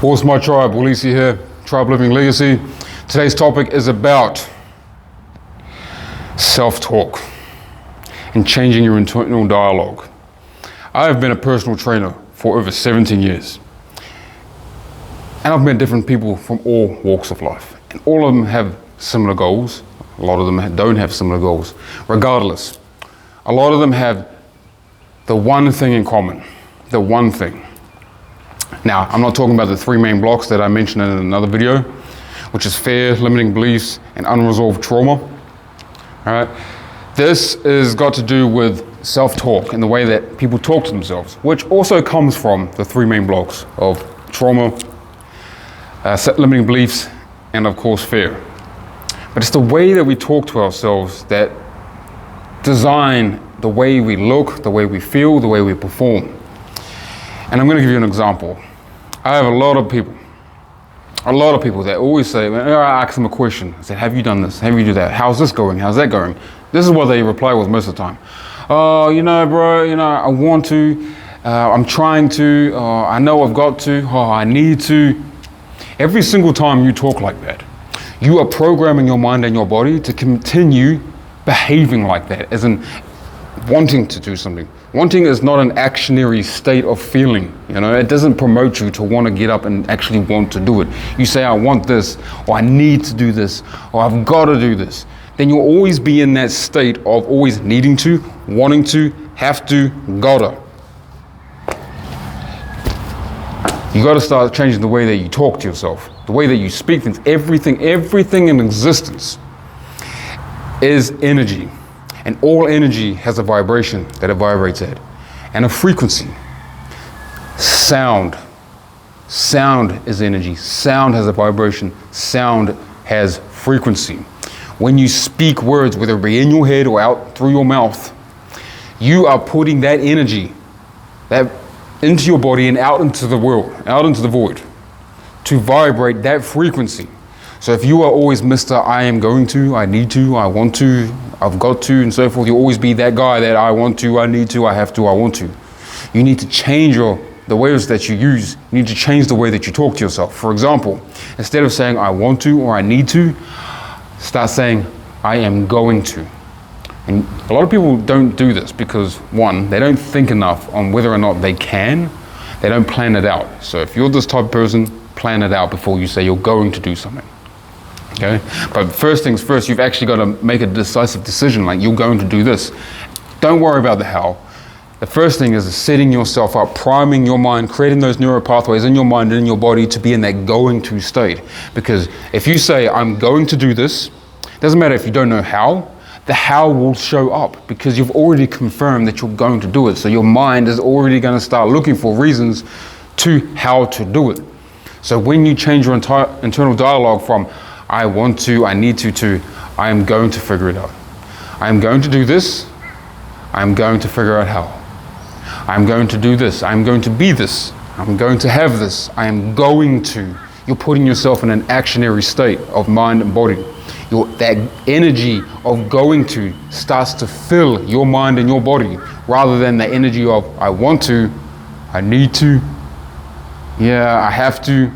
What's my tribe? Walisi here, Tribe Living Legacy. Today's topic is about self-talk and changing your internal dialogue. I have been a personal trainer for over 17 years. And I've met different people from all walks of life. And all of them have similar goals. A lot of them don't have similar goals. Regardless, a lot of them have the one thing in common, the one thing. Now, I'm not talking about the three main blocks that I mentioned in another video, which is fear, limiting beliefs, and unresolved trauma. All right. This has got to do with self-talk and the way that people talk to themselves, which also comes from the three main blocks of trauma, limiting beliefs, and of course fear. But it's the way that we talk to ourselves that design the way we look, the way we feel, the way we perform. And I'm going to give you an example. I have a lot of people that always say, when I ask them a question, I say, have you done this? Have you done that? How's this going? How's that going? This is what they reply with most of the time. Oh, bro, I want to, I'm trying to, I know I've got to, I need to. Every single time you talk like that, you are programming your mind and your body to continue behaving like that, as in wanting to do something. Wanting is not an actionary state of feeling, it doesn't promote you to want to get up and actually want to do it. You say, I want this, or I need to do this, or I've got to do this. Then you'll always be in that state of always needing to, wanting to, have to, gotta. You gotta start changing the way that you talk to yourself, the way that you speak things. Everything in existence is energy. And all energy has a vibration that it vibrates at, and a frequency. Sound is energy. Sound has a vibration. Sound has frequency. When you speak words, whether it be in your head or out through your mouth, you are putting that energy into your body and out into the world, out into the void, to vibrate that frequency. So if you are always Mr. I am going to, I need to, I want to, I've got to, and so forth, you'll always be that guy that I want to, I need to, I have to, I want to. You need to change the words that you use. You need to change the way that you talk to yourself. For example, instead of saying I want to or I need to, start saying I am going to. And a lot of people don't do this because, one, they don't think enough on whether or not they can. They don't plan it out. So if you're this type of person, plan it out before you say you're going to do something. Okay? But first things first, you've actually got to make a decisive decision, like you're going to do this. Don't worry about the how. The first thing is setting yourself up, priming your mind, creating those neural pathways in your mind and in your body to be in that going to state. Because if you say, I'm going to do this, it doesn't matter if you don't know how, the how will show up because you've already confirmed that you're going to do it. So your mind is already going to start looking for reasons to how to do it. So when you change your entire internal dialogue from I want to, I need to I am going to figure it out. I am going to do this. I am going to figure out how. I am going to do this. I am going to be this. I'm going to have this. I am going to. You're putting yourself in an actionary state of mind and body. That energy of going to starts to fill your mind and your body rather than the energy of I want to, I need to, I have to.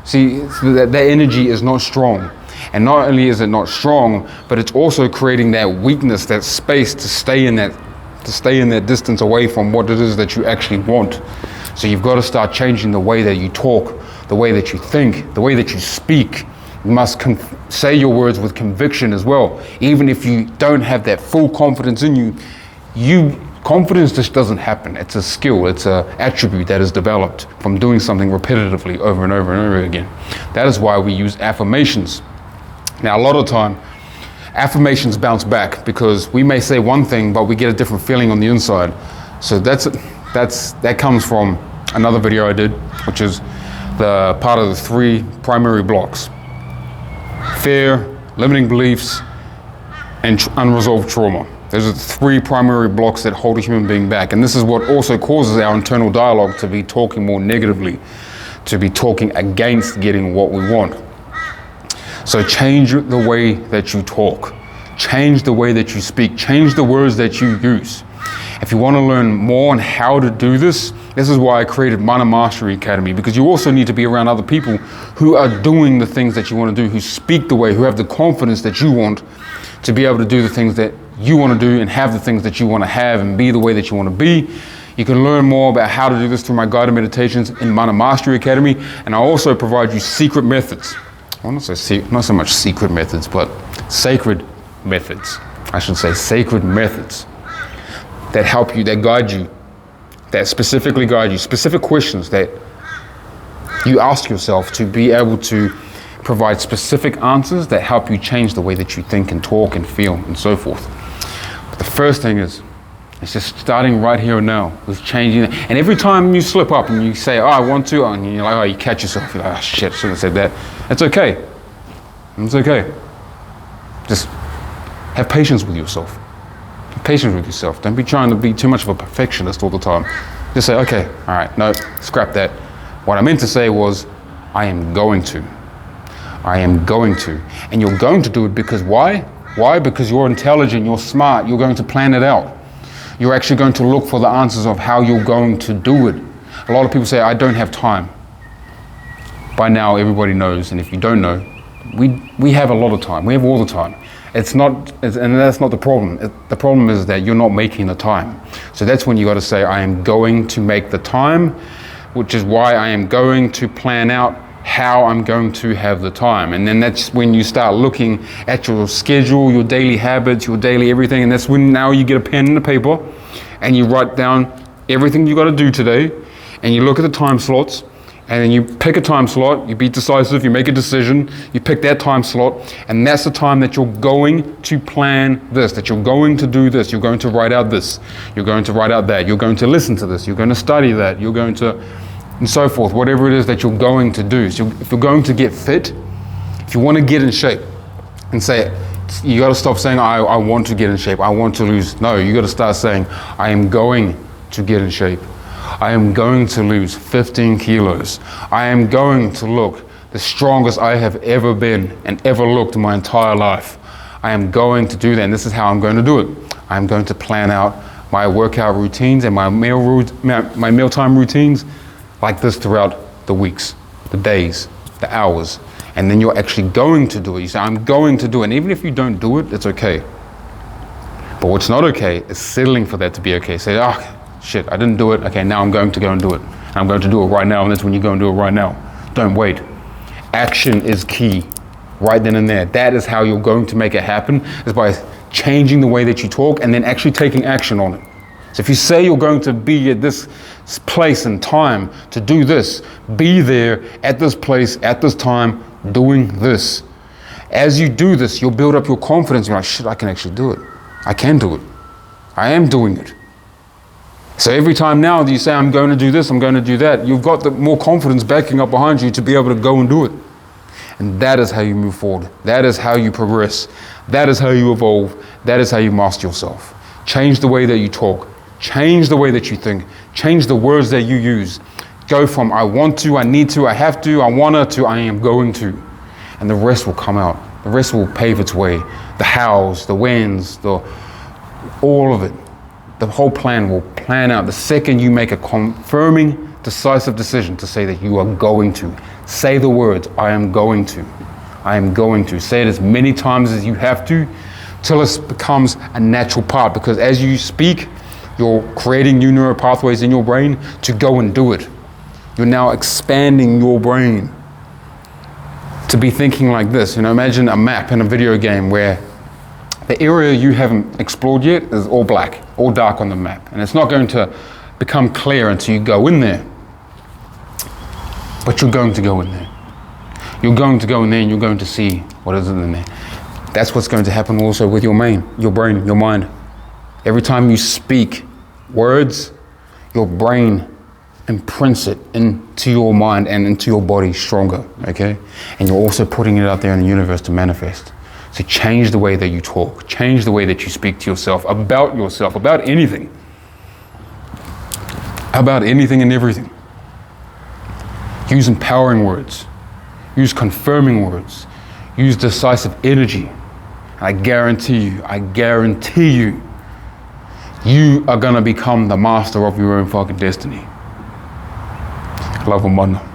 See, that energy is not strong. And not only is it not strong, but it's also creating that weakness, that space to stay in that distance away from what it is that you actually want. So you've got to start changing the way that you talk, the way that you think, the way that you speak. You must say your words with conviction as well. Even if you don't have that full confidence in you, confidence just doesn't happen. It's a skill, it's an attribute that is developed from doing something repetitively over and over and over again. That is why we use affirmations. Now, a lot of the time, affirmations bounce back because we may say one thing, but we get a different feeling on the inside. So that comes from another video I did, which is the part of the three primary blocks: fear, limiting beliefs, and unresolved trauma. Those are the three primary blocks that hold a human being back. And this is what also causes our internal dialogue to be talking more negatively, to be talking against getting what we want. So change the way that you talk. Change the way that you speak. Change the words that you use. If you want to learn more on how to do this, This is why I created Mana Mastery Academy, because you also need to be around other people who are doing the things that you want to do, who speak the way, who have the confidence that you want to be able to do the things that you want to do and have the things that you want to have and be the way that you want to be. You can learn more about how to do this through my guided meditations in Mana Mastery Academy, and I also provide you secret methods. Well, not so much secret methods, but sacred methods. I should say sacred methods that help you, that guide you, that specifically guide you, specific questions that you ask yourself to be able to provide specific answers that help you change the way that you think and talk and feel and so forth. But the first thing is, it's just starting right here and now with changing it. And every time you slip up and you say, oh, I want to, and you're like, oh, you catch yourself. You're like, oh, shit, shouldn't have said that. It's okay. It's okay. Just have patience with yourself. Have patience with yourself. Don't be trying to be too much of a perfectionist all the time. Just say, okay, all right, no, scrap that. What I meant to say was, I am going to. I am going to. And you're going to do it because why? Why? Because you're intelligent, you're smart, you're going to plan it out. You're actually going to look for the answers of how you're going to do it. A lot of people say, I don't have time. By now, everybody knows, and if you don't know, we have a lot of time. We have all the time. And that's not the problem. The problem is that you're not making the time. So that's when you got to say, I am going to make the time, which is why I am going to plan out how I'm going to have the time. And then that's when you start looking at your schedule, your daily habits, your daily everything. And that's when now you get a pen and a paper and you write down everything you got to do today. And you look at the time slots, and then you pick a time slot, you be decisive, you make a decision, you pick that time slot, and that's the time that you're going to plan this, that you're going to do this, you're going to write out this, you're going to write out that, you're going to listen to this, you're going to study that, you're going to, and so forth, whatever it is that you're going to do. So if you're going to get fit, if you want to get in shape, and say, you got to stop saying, I want to get in shape, I want to lose. No, you got to start saying, I am going to get in shape. I am going to lose 15 kilos. I am going to look the strongest I have ever been and ever looked in my entire life. I am going to do that, and this is how I'm going to do it. I'm going to plan out my workout routines and my mealtime routines like this throughout the weeks, the days, the hours, and then you're actually going to do it. You say, I'm going to do it, and even if you don't do it, it's okay. But what's not okay is settling for that to be okay. Say, shit, I didn't do it. Okay, now I'm going to go and do it. And I'm going to do it right now, and that's when you go and do it right now. Don't wait. Action is key, right then and there. That is how you're going to make it happen, is by changing the way that you talk and then actually taking action on it. So if you say you're going to be at this place and time to do this, be there at this place, at this time, doing this. As you do this, you'll build up your confidence. You're like, shit, I can actually do it. I can do it. I am doing it. So every time now that you say, I'm going to do this, I'm going to do that, you've got the more confidence backing up behind you to be able to go and do it. And that is how you move forward. That is how you progress. That is how you evolve. That is how you master yourself. Change the way that you talk. Change the way that you think. Change the words that you use. Go from I want to, I need to, I have to, I wanna to I am going to. And the rest will come out. The rest will pave its way. The hows, the whens, all of it. The whole plan will plan out the second you make a confirming, decisive decision to say that you are going to. Say the words, I am going to. I am going to. Say it as many times as you have to till it becomes a natural part, because as you speak, you're creating new neural pathways in your brain to go and do it. You're now expanding your brain to be thinking like this. Imagine a map in a video game where the area you haven't explored yet is all black, all dark on the map. And it's not going to become clear until you go in there. But you're going to go in there. You're going to go in there and you're going to see what is in there. That's what's going to happen also with your brain, your mind. Every time you speak words, your brain imprints it into your mind and into your body stronger, okay? And you're also putting it out there in the universe to manifest. So change the way that you talk, change the way that you speak to yourself, about anything and everything. Use empowering words, use confirming words, use decisive energy. I guarantee you, you are gonna become the master of your own fucking destiny. Love 'em, man.